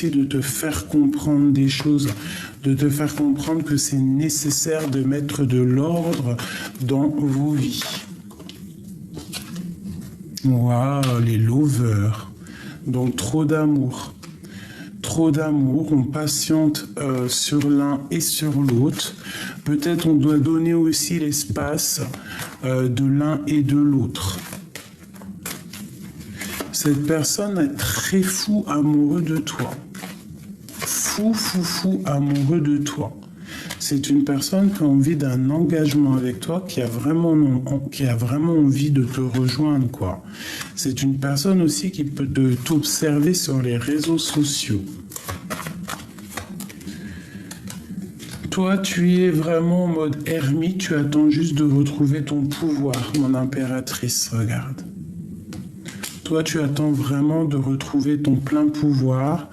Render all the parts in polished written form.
de te faire comprendre des choses, de te faire comprendre que c'est nécessaire de mettre de l'ordre dans vos vies. Waouh, les lovers. Donc trop d'amour. Trop d'amour, on patiente sur l'un et sur l'autre. Peut-être on doit donner aussi l'espace de l'un et de l'autre. Cette personne est très fou amoureux de toi. Fou amoureux de toi. C'est une personne qui a envie d'un engagement avec toi, qui a vraiment envie de te rejoindre, quoi. C'est une personne aussi qui peut t'observer sur les réseaux sociaux. Toi, tu es vraiment en mode ermite, tu attends juste de retrouver ton pouvoir, mon impératrice, regarde. Toi, tu attends vraiment de retrouver ton plein pouvoir.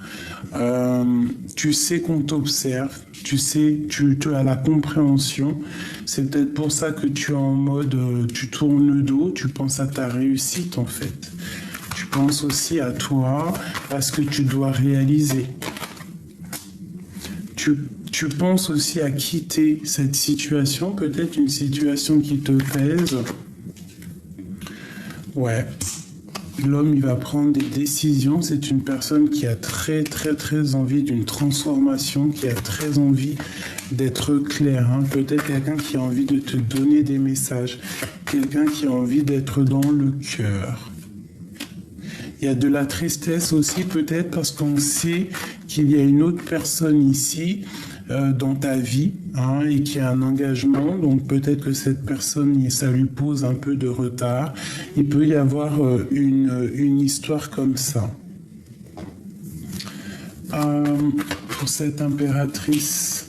Tu sais qu'on t'observe, tu sais, tu as la compréhension. C'est peut-être pour ça que tu es en mode, tu tournes le dos, tu penses à ta réussite en fait. Tu penses aussi à toi, à ce que tu dois réaliser. Tu penses aussi à quitter cette situation, peut-être une situation qui te pèse. Ouais. L'homme, il va prendre des décisions. C'est une personne qui a très envie d'une transformation, qui a très envie d'être clair. Hein. Peut-être quelqu'un qui a envie de te donner des messages. Quelqu'un qui a envie d'être dans le cœur. Il y a de la tristesse aussi, peut-être parce qu'on sait qu'il y a une autre personne ici dans ta vie, hein, et qui a un engagement, donc peut-être que cette personne, ça lui pose un peu de retard. Il peut y avoir une histoire comme ça. Pour cette impératrice,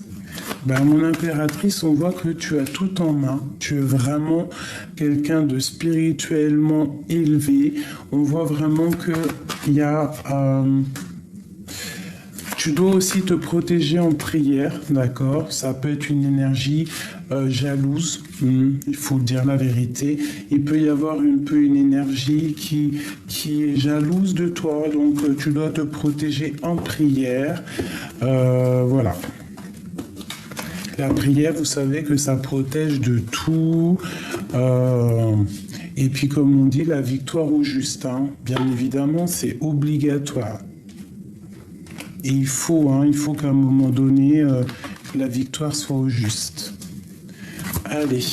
mon impératrice, on voit que tu as tout en main. Tu es vraiment quelqu'un de spirituellement élevé. On voit vraiment qu'il y a... tu dois aussi te protéger en prière, d'accord? Ça peut être une énergie jalouse, il faut dire la vérité. Il peut y avoir une énergie qui est jalouse de toi, donc tu dois te protéger en prière. Voilà. La prière, vous savez que ça protège de tout. Et puis, comme on dit, la victoire au juste, hein, bien évidemment, c'est obligatoire. Et il faut qu'à un moment donné, la victoire soit au juste. Allez,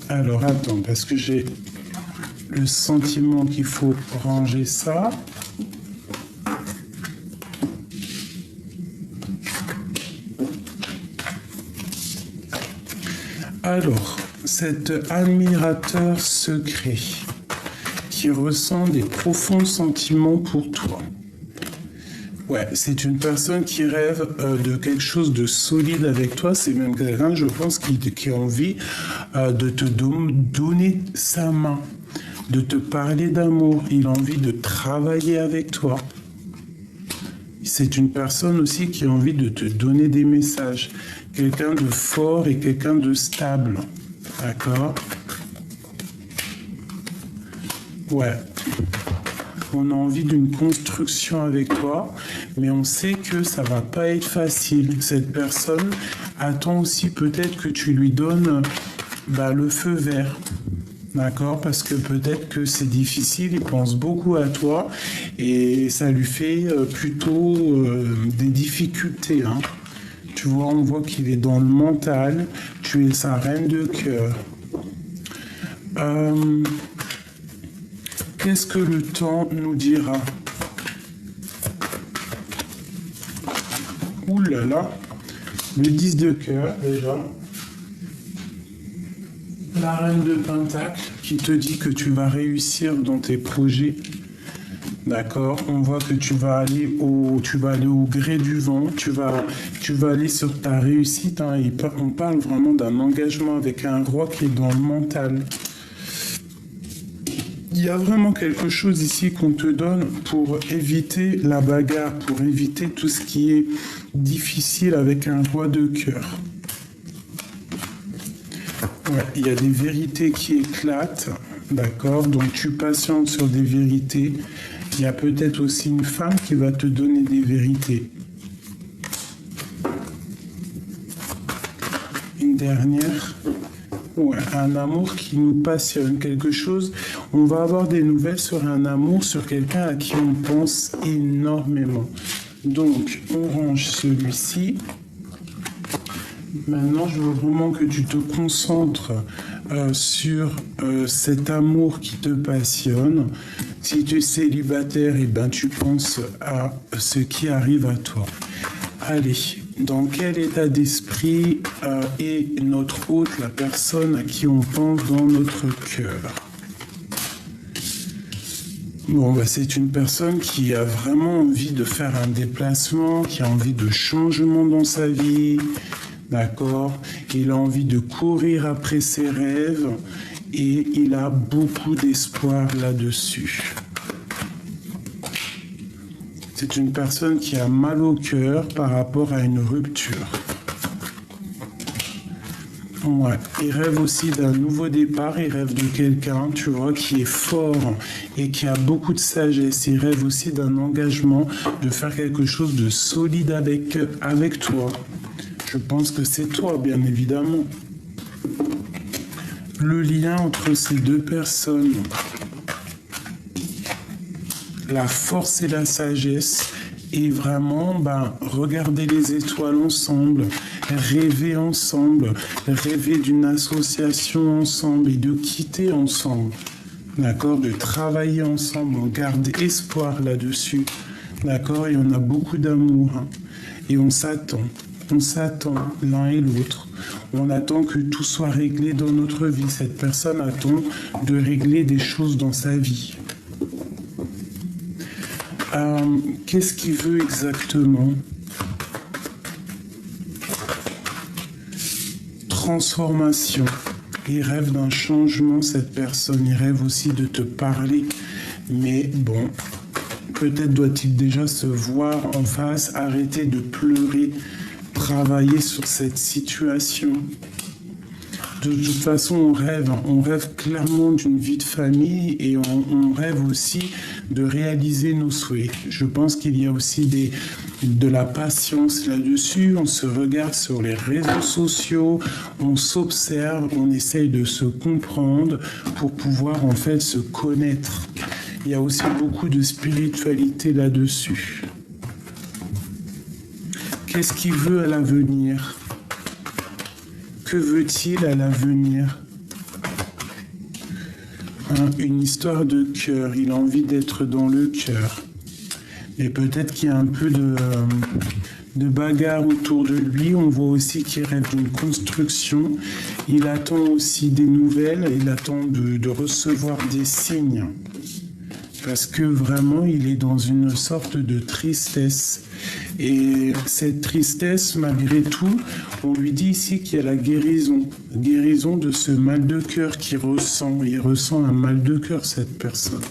alors, attends, parce que j'ai le sentiment qu'il faut ranger ça. Alors, cet admirateur secret qui ressent des profonds sentiments pour toi. Ouais, c'est une personne qui rêve de quelque chose de solide avec toi. C'est même quelqu'un, je pense, qui a envie de te donner sa main, de te parler d'amour. Il a envie de travailler avec toi. C'est une personne aussi qui a envie de te donner des messages. Quelqu'un de fort et quelqu'un de stable. D'accord? Ouais. On a envie d'une construction avec toi, mais on sait que ça va pas être facile. Cette personne attend aussi peut-être que tu lui donnes le feu vert. D'accord? Parce que peut-être que c'est difficile, il pense beaucoup à toi et ça lui fait plutôt des difficultés. Hein. Tu vois, on voit qu'il est dans le mental, tu es sa reine de cœur. Qu'est-ce que le temps nous dira? Ouh là là, le 10 de cœur déjà. La reine de Pentacle qui te dit que tu vas réussir dans tes projets. D'accord, on voit que tu vas aller au gré du vent, tu vas aller sur ta réussite. Hein, on parle vraiment d'un engagement avec un roi qui est dans le mental. Il y a vraiment quelque chose ici qu'on te donne pour éviter la bagarre, pour éviter tout ce qui est difficile avec un roi de cœur. Ouais, il y a des vérités qui éclatent, d'accord? Donc tu patientes sur des vérités. Il y a peut-être aussi une femme qui va te donner des vérités. Une dernière. Ouais, un amour qui nous passionne, quelque chose. On va avoir des nouvelles sur un amour, sur quelqu'un à qui on pense énormément. Donc, on range celui-ci. Maintenant, je veux vraiment que tu te concentres sur cet amour qui te passionne. Si tu es célibataire, eh ben, tu penses à ce qui arrive à toi. Allez, dans quel état d'esprit est notre hôte, la personne à qui on pense dans notre cœur? Bon, bah, c'est une personne qui a vraiment envie de faire un déplacement, qui a envie de changement dans sa vie, d'accord? Il a envie de courir après ses rêves et il a beaucoup d'espoir là-dessus. C'est une personne qui a mal au cœur par rapport à une rupture. Ouais. Il rêve aussi d'un nouveau départ, il rêve de quelqu'un, tu vois, qui est fort et qui a beaucoup de sagesse. Il rêve aussi d'un engagement, de faire quelque chose de solide avec toi. Je pense que c'est toi, bien évidemment. Le lien entre ces deux personnes, la force et la sagesse, et vraiment regarder les étoiles ensemble, rêver ensemble, rêver d'une association ensemble et de quitter ensemble, d'accord, de travailler ensemble. On garde espoir là-dessus, d'accord, et on a beaucoup d'amour, hein, et on s'attend l'un et l'autre. On attend que tout soit réglé dans notre vie. Cette personne attend de régler des choses dans sa vie. Qu'est-ce qu'il veut exactement? Transformation. Il rêve d'un changement, cette personne. Il rêve aussi de te parler. Mais bon, peut-être doit-il déjà se voir en face, arrêter de pleurer, travailler sur cette situation. De toute façon, on rêve clairement d'une vie de famille et on rêve aussi de réaliser nos souhaits. Je pense qu'il y a aussi de la patience là-dessus. On se regarde sur les réseaux sociaux, on s'observe, on essaye de se comprendre pour pouvoir en fait se connaître. Il y a aussi beaucoup de spiritualité là-dessus. Qu'est-ce qu'il veut à l'avenir? Que veut-il à l'avenir? Une histoire de cœur. Il a envie d'être dans le cœur. Et peut-être qu'il y a un peu de bagarre autour de lui. On voit aussi qu'il rêve d'une construction. Il attend aussi des nouvelles. Il attend de recevoir des signes. Parce que vraiment, il est dans une sorte de tristesse. Et cette tristesse, malgré tout, on lui dit ici qu'il y a la guérison de ce mal de cœur qu'il ressent. Il ressent un mal de cœur, cette personne.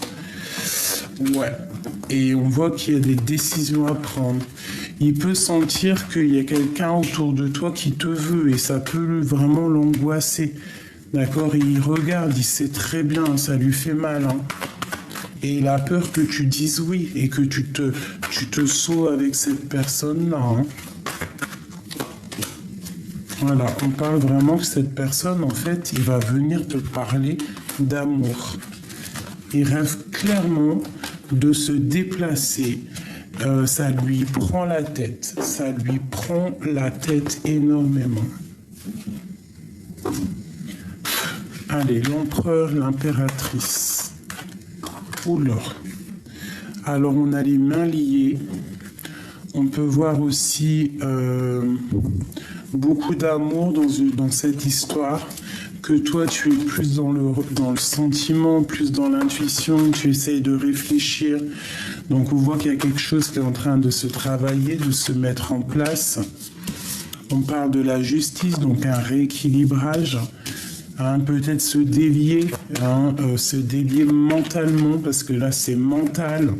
Ouais. Et on voit qu'il y a des décisions à prendre. Il peut sentir qu'il y a quelqu'un autour de toi qui te veut et ça peut vraiment l'angoisser. D'accord? Et il regarde, il sait très bien, ça lui fait mal, hein. Et il a peur que tu dises oui et que tu te sauves avec cette personne-là. Hein. Voilà, on parle vraiment que cette personne, en fait, il va venir te parler d'amour. Il rêve clairement de se déplacer. Ça lui prend la tête. Ça lui prend la tête énormément. Allez, l'empereur, l'impératrice. Oula. Alors on a les mains liées. On peut voir aussi beaucoup d'amour dans cette histoire. Que toi tu es plus dans le sentiment, plus dans l'intuition, tu essayes de réfléchir. Donc on voit qu'il y a quelque chose qui est en train de se travailler, de se mettre en place. On parle de la justice, donc un rééquilibrage. Peut-être se délier mentalement, parce que là c'est mental.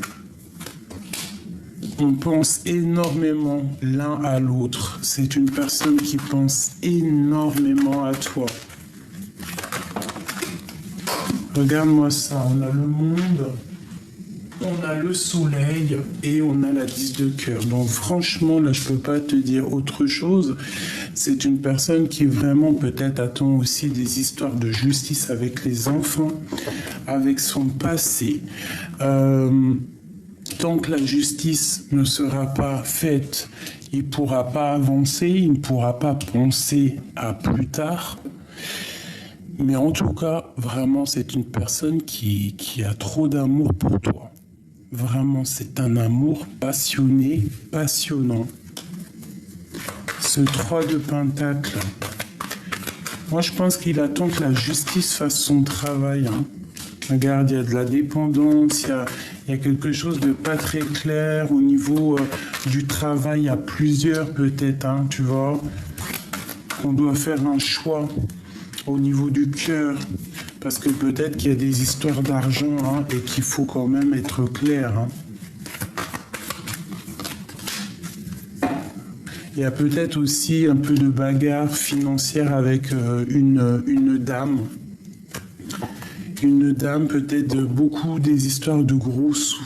On pense énormément l'un à l'autre. C'est une personne qui pense énormément à toi. Regarde-moi ça, on a le monde On a le soleil et on a la 10 de cœur. Donc franchement, là, je peux pas te dire autre chose. C'est une personne qui vraiment peut-être attend aussi des histoires de justice avec les enfants, avec son passé. Tant que la justice ne sera pas faite, il ne pourra pas avancer, il ne pourra pas penser à plus tard. Mais en tout cas, vraiment, c'est une personne qui a trop d'amour pour toi. Vraiment, c'est un amour passionné, passionnant. Ce 3 de Pentacle, moi je pense qu'il attend que la justice fasse son travail. Regarde, il y a de la dépendance, il y a quelque chose de pas très clair au niveau du travail à plusieurs peut-être, tu vois. On doit faire un choix au niveau du cœur. Parce que peut-être qu'il y a des histoires d'argent et qu'il faut quand même être clair. Il y a peut-être aussi un peu de bagarre financière avec une dame. Une dame, peut-être beaucoup des histoires de gros sous.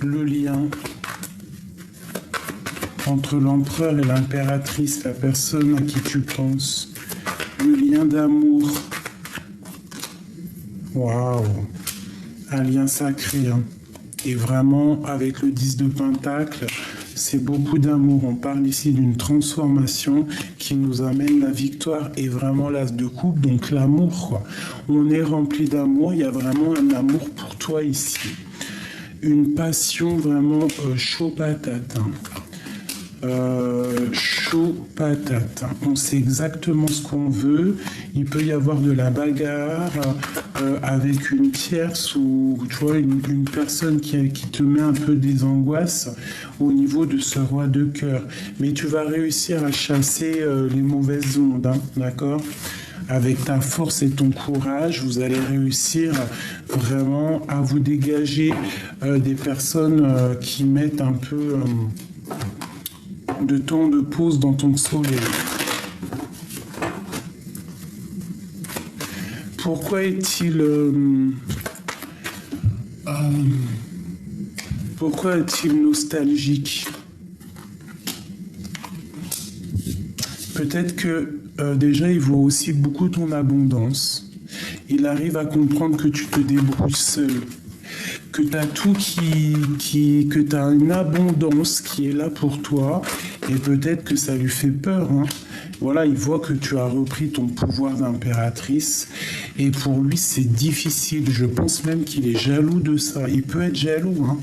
Le lien entre l'empereur et l'impératrice, la personne à qui tu penses. Le lien d'amour. Waouh. Un lien sacré. Et vraiment, avec le 10 de Pentacle, c'est beaucoup d'amour. On parle ici d'une transformation qui nous amène la victoire et vraiment l'as de coupe, donc l'amour, quoi. On est rempli d'amour, il y a vraiment un amour pour toi ici. Une passion vraiment chaud patate. Chaud patate. On sait exactement ce qu'on veut. Il peut y avoir de la bagarre avec une tierce ou tu vois une personne qui te met un peu des angoisses au niveau de ce roi de cœur. Mais tu vas réussir à chasser les mauvaises ondes, d'accord ? Avec ta force et ton courage, vous allez réussir vraiment à vous dégager des personnes qui mettent un peu de temps de pause dans ton soleil. Pourquoi est-il nostalgique? Peut-être que déjà il voit aussi beaucoup ton abondance. Il arrive à comprendre que tu te débrouilles seul, que tu as tout que tu as une abondance qui est là pour toi, et peut-être que ça lui fait peur. Voilà, il voit que tu as repris ton pouvoir d'impératrice, et pour lui c'est difficile. Je pense même qu'il est jaloux de ça. Il peut être jaloux,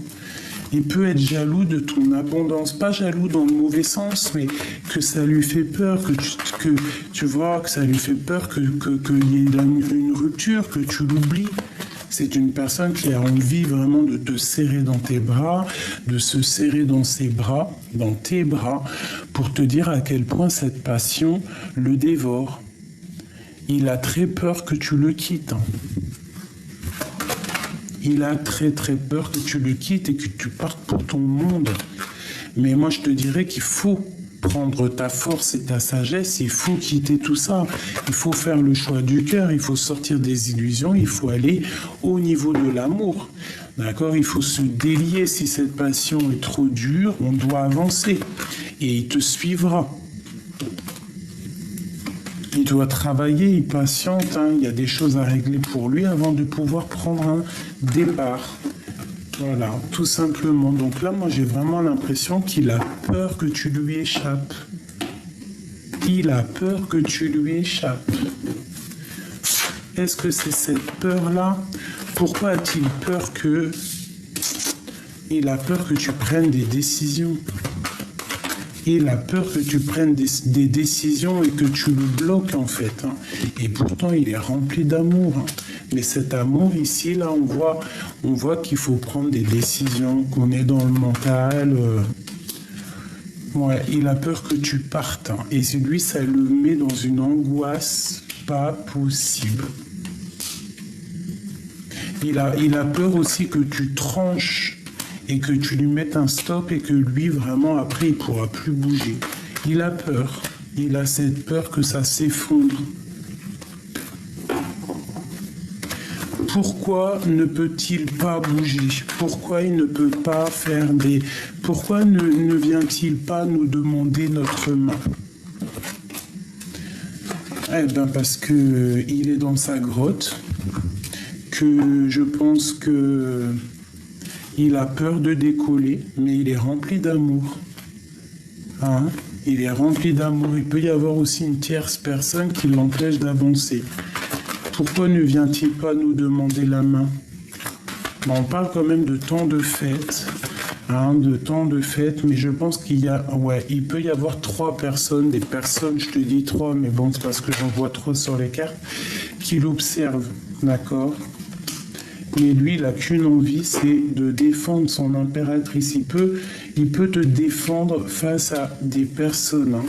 Il peut être jaloux de ton abondance, pas jaloux dans le mauvais sens, mais que ça lui fait peur, que tu vois, que ça lui fait peur qu'il y ait une rupture, que tu l'oublies. C'est une personne qui a envie vraiment de te serrer dans tes bras, de se serrer dans ses bras, dans tes bras, pour te dire à quel point cette passion le dévore. Il a très peur que tu le quittes. Il a très très peur que tu le quittes et que tu partes pour ton monde. Mais moi je te dirais qu'il faut prendre ta force et ta sagesse, il faut quitter tout ça. Il faut faire le choix du cœur, il faut sortir des illusions, il faut aller au niveau de l'amour. D'accord ? Il faut se délier. Si cette passion est trop dure, on doit avancer. Et il te suivra. Il doit travailler, il patiente, il y a des choses à régler pour lui avant de pouvoir prendre un départ. Voilà, tout simplement. Donc là, moi, j'ai vraiment l'impression qu'il a peur que tu lui échappes. Il a peur que tu lui échappes. Est-ce que c'est cette peur-là? Pourquoi a-t-il peur que... Il a peur que tu prennes des décisions. Il a peur que tu prennes des décisions et que tu le bloques, en fait. Et pourtant, il est rempli d'amour. Mais cet amour, ici, là, on voit qu'il faut prendre des décisions, qu'on est dans le mental. Ouais, il a peur que tu partes. Et lui, ça le met dans une angoisse pas possible. Il a peur aussi que tu tranches et que tu lui mettes un stop et que lui, vraiment, après, il ne pourra plus bouger. Il a peur. Il a cette peur que ça s'effondre. Pourquoi ne peut-il pas bouger? Pourquoi il ne peut pas faire des... Pourquoi ne vient-il pas nous demander notre main? Eh bien, parce que il est dans sa grotte, que je pense que il a peur de décoller, mais il est rempli d'amour. Hein? Il est rempli d'amour. Il peut y avoir aussi une tierce personne qui l'empêche d'avancer. Pourquoi ne vient-il pas nous demander la main? On parle quand même de temps de fête, hein, mais je pense qu'il y a, il peut y avoir 3 personnes, des personnes, je te dis 3, mais bon, c'est parce que j'en vois 3 sur les cartes, qui l'observent, d'accord? Mais lui, il n'a qu'une envie, c'est de défendre son impératrice. Il peut te défendre face à des personnes, hein.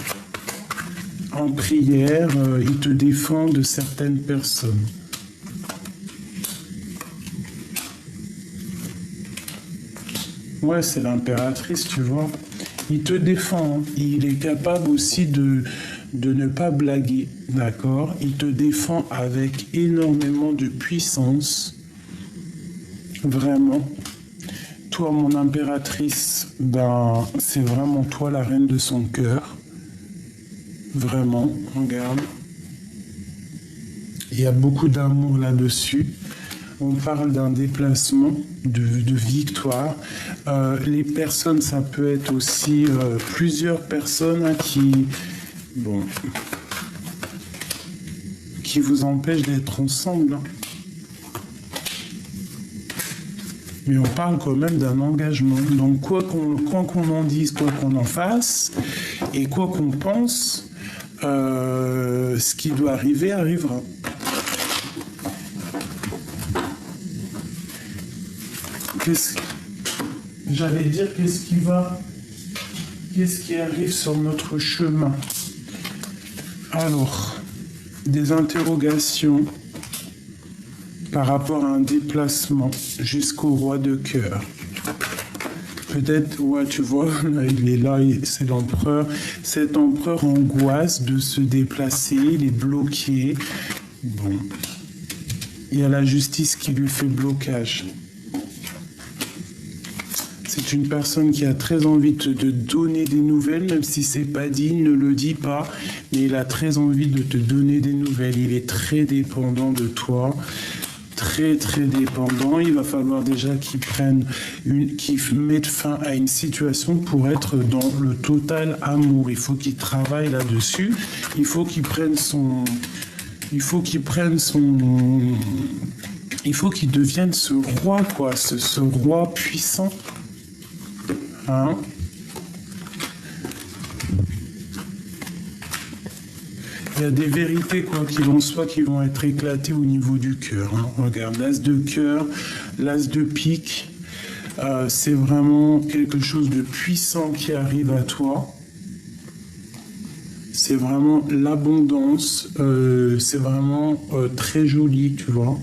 En prière, il te défend de certaines personnes. Ouais, c'est l'impératrice, tu vois. Il te défend, hein. Il est capable aussi de ne pas blaguer, d'accord? Il te défend avec énormément de puissance. Vraiment. Toi, mon impératrice, ben, c'est vraiment toi la reine de son cœur. Vraiment, regarde. Il y a beaucoup d'amour là-dessus. On parle d'un déplacement, de victoire. Les personnes, ça peut être aussi plusieurs personnes, hein, qui vous empêchent d'être ensemble, hein. Mais on parle quand même d'un engagement. Donc quoi qu'on en dise, quoi qu'on en fasse, et quoi qu'on pense, ce qui doit arriver arrivera. J'allais dire, qu'est-ce qui arrive sur notre chemin? Alors, des interrogations par rapport à un déplacement jusqu'au roi de cœur. Peut-être, ouais, tu vois, là, il est là, c'est l'empereur. Cet empereur angoisse de se déplacer, il est bloqué. Bon, il y a la justice qui lui fait blocage. C'est une personne qui a très envie de donner des nouvelles, même si c'est pas dit, il ne le dit pas, mais il a très envie de te donner des nouvelles. Il est très dépendant de toi. Très très dépendant, il va falloir déjà qu'il mette fin à une situation pour être dans le total amour. Il faut qu'il travaille là-dessus, il faut qu'il devienne ce roi, quoi, ce roi puissant. Hein? Il y a des vérités, quoi qu'il en soit, qui vont être éclatées au niveau du cœur, hein. Regarde, l'as de cœur, l'as de pique, c'est vraiment quelque chose de puissant qui arrive à toi. C'est vraiment l'abondance, c'est vraiment très joli, tu vois.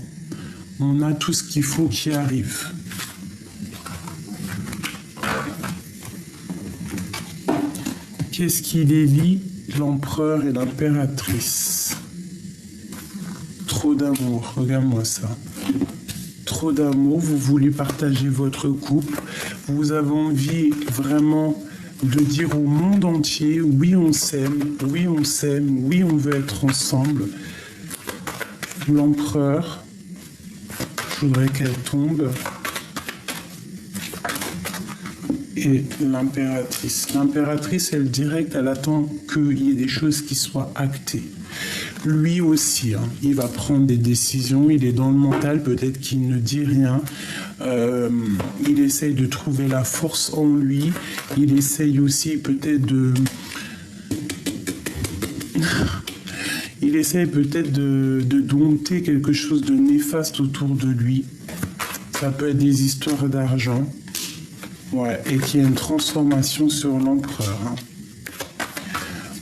On a tout ce qu'il faut qui arrive. Qu'est-ce qui les lie? L'empereur et l'impératrice. Trop d'amour, regarde-moi ça. Trop d'amour, vous voulez partager votre couple. Vous avez envie vraiment de dire au monde entier, oui on s'aime, oui on s'aime, oui on veut être ensemble. L'empereur, je voudrais qu'elle tombe. Et l'impératrice. L'impératrice, elle direct, elle attend qu'il y ait des choses qui soient actées. Lui aussi, hein, il va prendre des décisions, il est dans le mental, peut-être qu'il ne dit rien. Il essaye de trouver la force en lui. Il essaye aussi peut-être de... Il essaye peut-être de dompter quelque chose de néfaste autour de lui. Ça peut être des histoires d'argent. Ouais, et qu'il y a une transformation sur l'empereur, hein.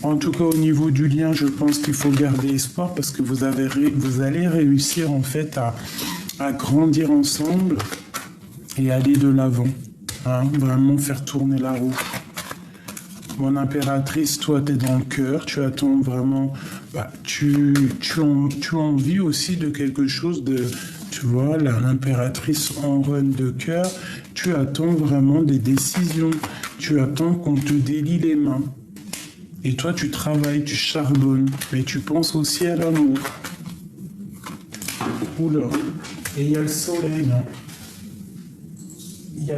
En tout cas, au niveau du lien, je pense qu'il faut garder espoir parce que vous allez réussir en fait à grandir ensemble et aller de l'avant, hein, vraiment faire tourner la roue. Mon impératrice, toi, tu es dans le cœur, tu attends vraiment... tu as envie aussi de quelque chose de... Tu tu vois, l'impératrice en reine de cœur, tu attends vraiment des décisions. Tu attends qu'on te délie les mains. Et toi, tu travailles, tu charbonnes, mais tu penses aussi à l'amour. Oula. Et il y a le soleil, hein. Il y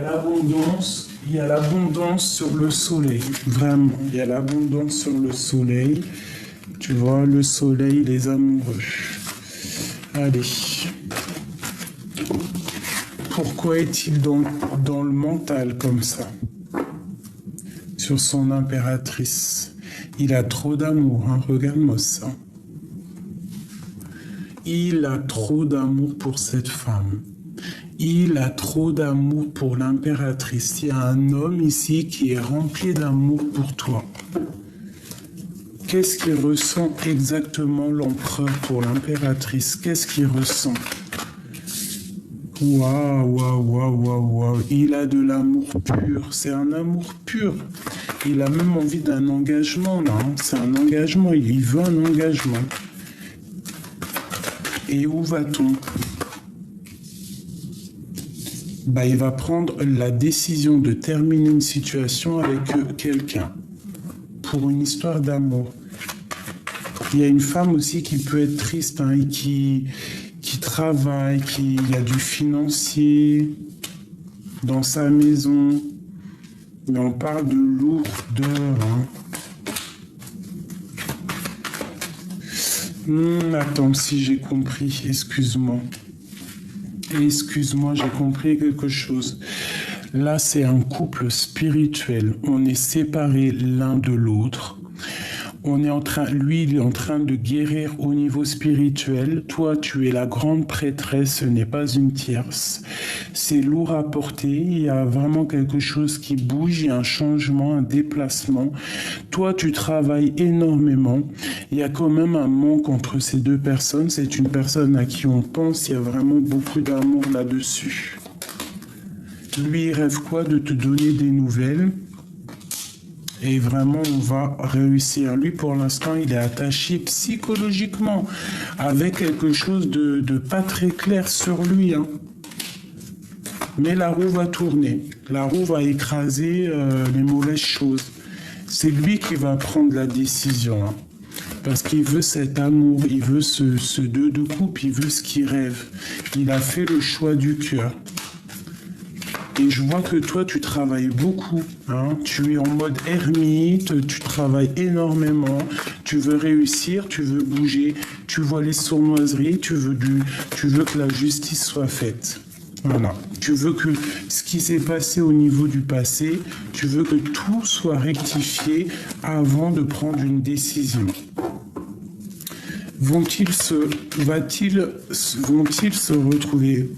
a l'abondance sur le soleil. Vraiment, il y a l'abondance sur le soleil. Tu vois, le soleil, les amoureux. Allez. Pourquoi est-il dans le mental comme ça? Sur son impératrice. Il a trop d'amour, hein. Regarde-moi ça. Il a trop d'amour pour cette femme. Il a trop d'amour pour l'impératrice. Il y a un homme ici qui est rempli d'amour pour toi. Qu'est-ce qu'il ressent exactement l'empereur pour l'impératrice? Qu'est-ce qu'il ressent? Waouh, waouh, waouh, waouh, waouh. Il a de l'amour pur. C'est un amour pur. Il a même envie d'un engagement, là. Hein. C'est un engagement. Il veut un engagement. Et où va-t-on? Bah, il va prendre la décision de terminer une situation avec quelqu'un pour une histoire d'amour. Il y a une femme aussi qui peut être triste, hein, et qui travaille, il y a du financier dans sa maison. Mais on parle de lourdeur. Hein. Attends, si j'ai compris, excuse-moi. Excuse-moi, j'ai compris quelque chose. Là, c'est un couple spirituel. On est séparés l'un de l'autre. Lui, il est en train de guérir au niveau spirituel. Toi, tu es la grande prêtresse, ce n'est pas une tierce. C'est lourd à porter. Il y a vraiment quelque chose qui bouge, il y a un changement, un déplacement. Toi, tu travailles énormément. Il y a quand même un manque entre ces deux personnes. C'est une personne à qui on pense. Il y a vraiment beaucoup d'amour là-dessus. Lui, il rêve quoi? De te donner des nouvelles. Et vraiment, on va réussir. Lui, pour l'instant, il est attaché psychologiquement avec quelque chose de pas très clair sur lui. Hein. Mais la roue va tourner. La roue va écraser les mauvaises choses. C'est lui qui va prendre la décision. Hein. Parce qu'il veut cet amour, il veut ce deux de couple, il veut ce qu'il rêve. Il a fait le choix du cœur. Et je vois que toi, tu travailles beaucoup. Hein. Tu es en mode ermite, tu travailles énormément. Tu veux réussir, tu veux bouger. Tu vois les sournoiseries, tu veux que la justice soit faite. Voilà. Tu veux que ce qui s'est passé au niveau du passé, tu veux que tout soit rectifié avant de prendre une décision. Vont-ils se retrouver?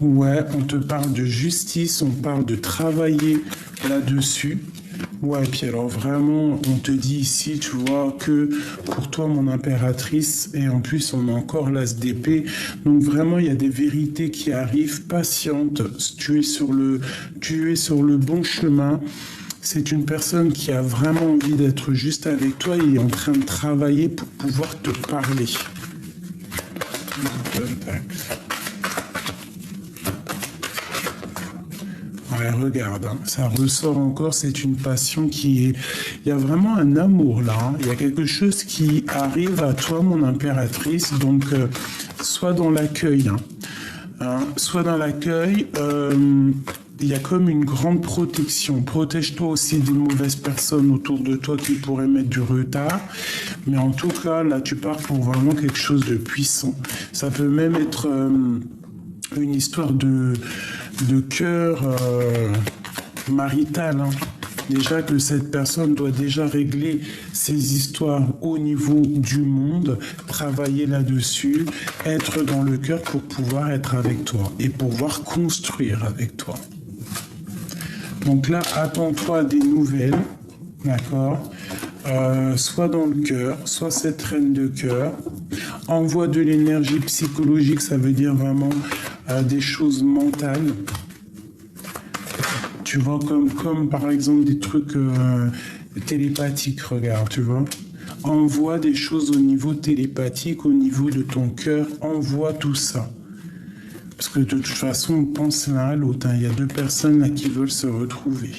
Ouais, on te parle de justice, on parle de travailler là-dessus. Ouais, puis alors vraiment, on te dit ici, tu vois, que pour toi, mon impératrice, et en plus, on a encore l'as d'épée. Donc vraiment, il y a des vérités qui arrivent, patiente. Tu es sur le bon chemin. C'est une personne qui a vraiment envie d'être juste avec toi et est en train de travailler pour pouvoir te parler. Ouais, regarde, hein, ça ressort encore, c'est une passion qui est... Il y a vraiment un amour là, hein. Il y a quelque chose qui arrive à toi, mon impératrice, donc soit dans l'accueil, soit dans l'accueil, il y a comme une grande protection. Protège-toi aussi des mauvaises personnes autour de toi qui pourraient mettre du retard. Mais en tout cas, là, tu pars pour vraiment quelque chose de puissant. Ça peut même être une histoire de cœur marital. Hein. Déjà que cette personne doit déjà régler ses histoires au niveau du monde, travailler là-dessus, être dans le cœur pour pouvoir être avec toi et pouvoir construire avec toi. Donc là, attends-toi des nouvelles, d'accord, soit dans le cœur, soit cette reine de cœur. Envoie de l'énergie psychologique, ça veut dire vraiment des choses mentales. Tu vois, comme par exemple des trucs télépathiques, regarde, tu vois. envoie des choses au niveau télépathique, au niveau de ton cœur, envoie tout ça. Parce que de toute façon, on pense l'un à l'autre. Il y a deux personnes là qui veulent se retrouver.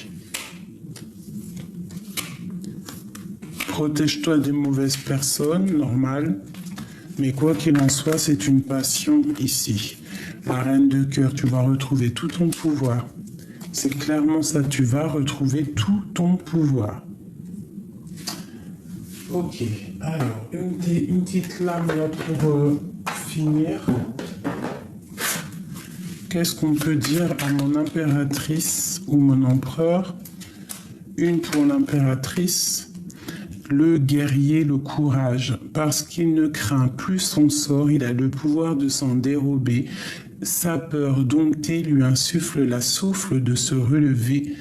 Protège-toi des mauvaises personnes, normal. Mais quoi qu'il en soit, c'est une passion ici. La reine de cœur, tu vas retrouver tout ton pouvoir. C'est clairement ça, tu vas retrouver tout ton pouvoir. Ok, alors, une petite lame là pour finir. Qu'est-ce qu'on peut dire à mon impératrice ou mon empereur? Une pour l'impératrice, le guerrier, le courage, parce qu'il ne craint plus son sort, il a le pouvoir de s'en dérober. Sa peur domptée lui insuffle la souffle de se relever.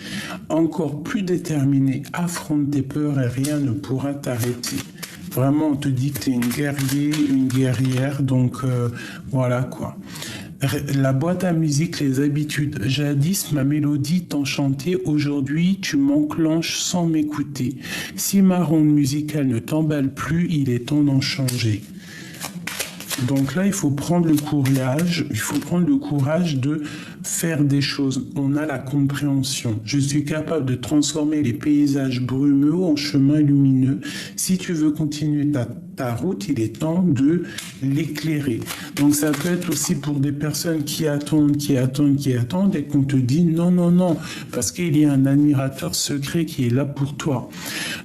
Encore plus déterminé, affronte tes peurs et rien ne pourra t'arrêter. Vraiment, on te dit que tu es une guerrier, une guerrière, donc voilà quoi. La boîte à musique, les habitudes. Jadis, ma mélodie t'enchantait, aujourd'hui tu m'enclenches sans m'écouter. Si ma ronde musicale ne t'emballe plus, il est temps d'en changer. Donc là, il faut prendre le courage de faire des choses. On a la compréhension. Je suis capable de transformer les paysages brumeux en chemins lumineux. Si tu veux continuer ta route, il est temps de l'éclairer. Donc ça peut être aussi pour des personnes qui attendent et qu'on te dit non, non, non, parce qu'il y a un admirateur secret qui est là pour toi.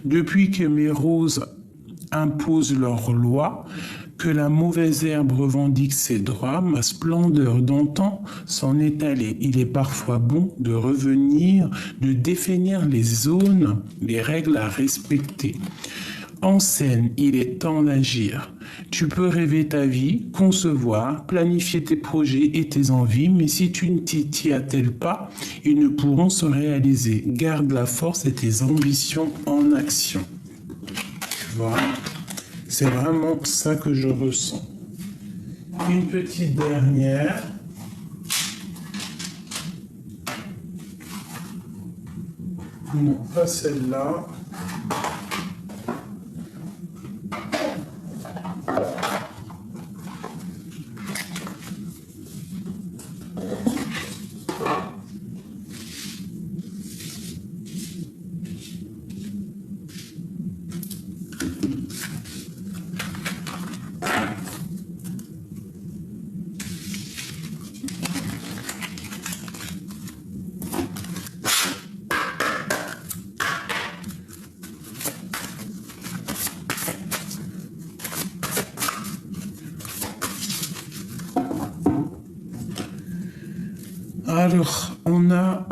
Depuis que mes roses imposent leurs lois, que la mauvaise herbe revendique ses droits, ma splendeur d'antan s'en est allée. Il est parfois bon de revenir, de définir les zones, les règles à respecter. En scène, il est temps d'agir. Tu peux rêver ta vie, concevoir, planifier tes projets et tes envies, mais si tu ne t'y attelles pas, ils ne pourront se réaliser. Garde la force et tes ambitions en action. Voilà. C'est vraiment ça que je ressens. Une petite dernière. Non, pas celle-là. Alors, on a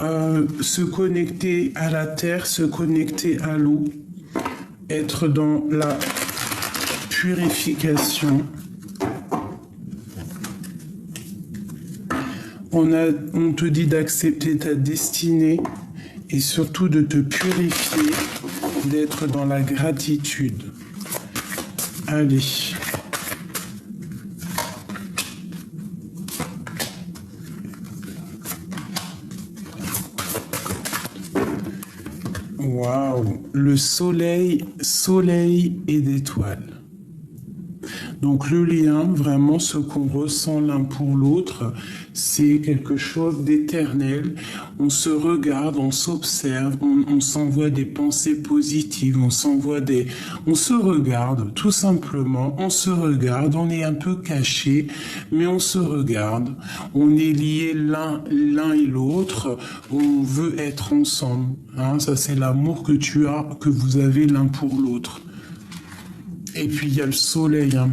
se connecter à la terre, se connecter à l'eau, être dans la purification. On te dit d'accepter ta destinée et surtout de te purifier, d'être dans la gratitude. Allez. Waouh, le soleil et d'étoiles. Donc le lien, vraiment ce qu'on ressent l'un pour l'autre, c'est quelque chose d'éternel. On se regarde, on s'observe, on s'envoie des pensées positives, on se regarde tout simplement, on se regarde, on est un peu caché, mais on se regarde, on est liés l'un et l'autre, on veut être ensemble. Hein, ça c'est l'amour que vous avez l'un pour l'autre. Et puis il y a le soleil. Hein.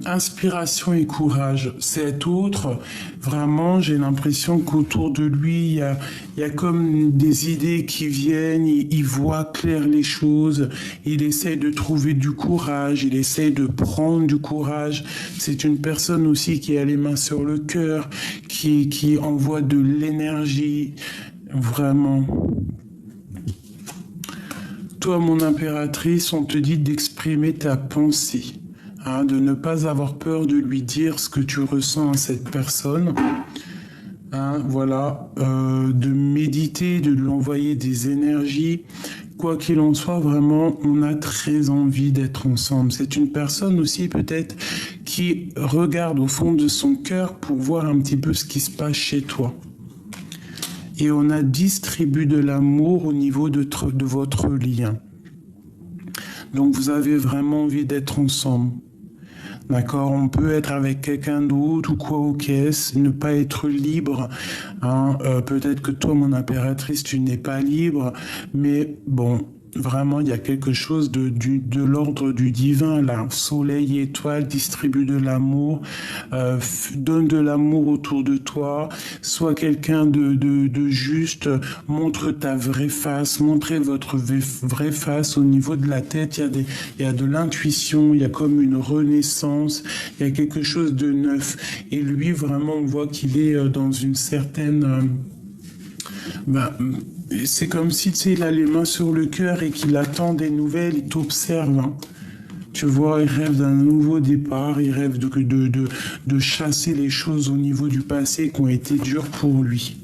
Inspiration et courage. Cet autre, vraiment, j'ai l'impression qu'autour de lui, il y a comme des idées qui viennent, il voit clair les choses, il essaie de trouver du courage, il essaie de prendre du courage. C'est une personne aussi qui a les mains sur le cœur, qui envoie de l'énergie, vraiment. Toi, mon impératrice, on te dit d'exprimer ta pensée, hein, de ne pas avoir peur de lui dire ce que tu ressens à cette personne. Hein, voilà, de méditer, de lui envoyer des énergies quoi qu'il en soit, vraiment, on a très envie d'être ensemble. C'est une personne aussi peut-être qui regarde au fond de son cœur pour voir un petit peu ce qui se passe chez toi. Et on a distribué de l'amour au niveau de votre lien. Donc vous avez vraiment envie d'être ensemble. D'accord, on peut être avec quelqu'un d'autre ou quoi au caisse, ne pas être libre. Hein. Peut-être que toi, mon impératrice, tu n'es pas libre, mais bon, vraiment, il y a quelque chose de l'ordre du divin là. Soleil, étoile, distribue de l'amour, donne de l'amour autour de toi. Sois quelqu'un de juste, montre ta vraie face, montrez votre vraie face au niveau de la tête. Il y a de l'intuition, il y a comme une renaissance, il y a quelque chose de neuf. Et lui, vraiment, on voit qu'il est dans une certaine... c'est comme si, tu sais, il a les mains sur le cœur et qu'il attend des nouvelles, il t'observe. Hein. Tu vois, il rêve d'un nouveau départ, il rêve de chasser les choses au niveau du passé qui ont été dures pour lui.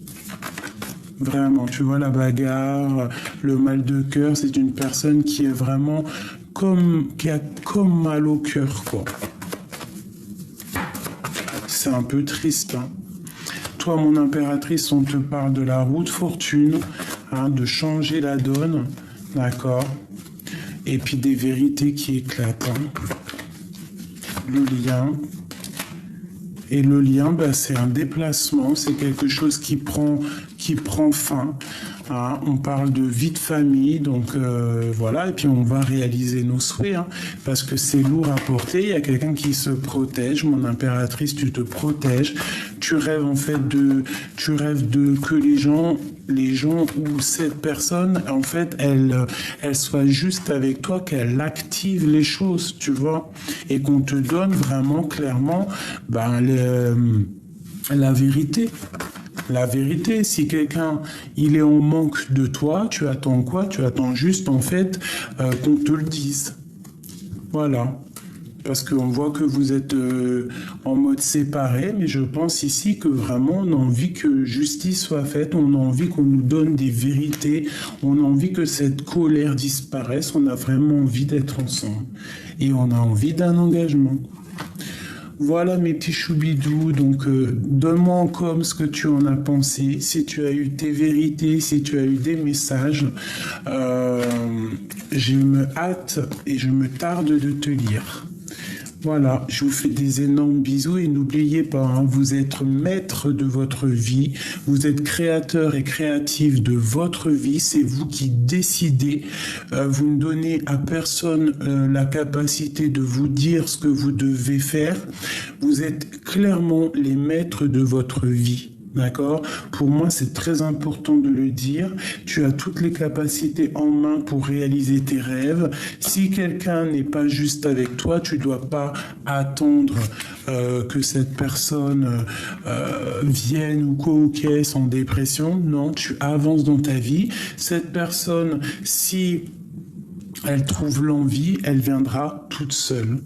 Vraiment, tu vois, la bagarre, le mal de cœur, c'est une personne qui est vraiment qui a comme mal au cœur, quoi. C'est un peu triste, hein. Toi, mon impératrice, on te parle de la roue de fortune, hein, de changer la donne, d'accord? Et puis des vérités qui éclatent. Hein. Le lien. Et le lien, c'est un déplacement, c'est quelque chose qui prend fin. Hein. On parle de vie de famille, donc voilà, et puis on va réaliser nos souhaits, hein, parce que c'est lourd à porter. Il y a quelqu'un qui se protège, mon impératrice, tu te protèges. Tu rêves en fait que les gens ou cette personne, en fait, elle soit juste avec toi, qu'elle active les choses, tu vois, et qu'on te donne vraiment clairement la vérité. La vérité, si quelqu'un il est en manque de toi, tu attends quoi? Tu attends juste en fait qu'on te le dise. Voilà. Parce qu'on voit que vous êtes en mode séparé, mais je pense ici que vraiment on a envie que justice soit faite, on a envie qu'on nous donne des vérités, on a envie que cette colère disparaisse, on a vraiment envie d'être ensemble. Et on a envie d'un engagement. Voilà mes petits choubidous, donc donne-moi en com ce que tu en as pensé, si tu as eu tes vérités, si tu as eu des messages. Je me hâte et je me tarde de te lire. Voilà, je vous fais des énormes bisous et n'oubliez pas, hein, vous êtes maître de votre vie, vous êtes créateur et créatif de votre vie, c'est vous qui décidez, vous ne donnez à personne la capacité de vous dire ce que vous devez faire, vous êtes clairement les maîtres de votre vie. D'accord? Pour moi, c'est très important de le dire. Tu as toutes les capacités en main pour réaliser tes rêves. Si quelqu'un n'est pas juste avec toi, tu ne dois pas attendre que cette personne vienne ou co-caisse en dépression. Non, tu avances dans ta vie. Cette personne, si elle trouve l'envie, elle viendra toute seule.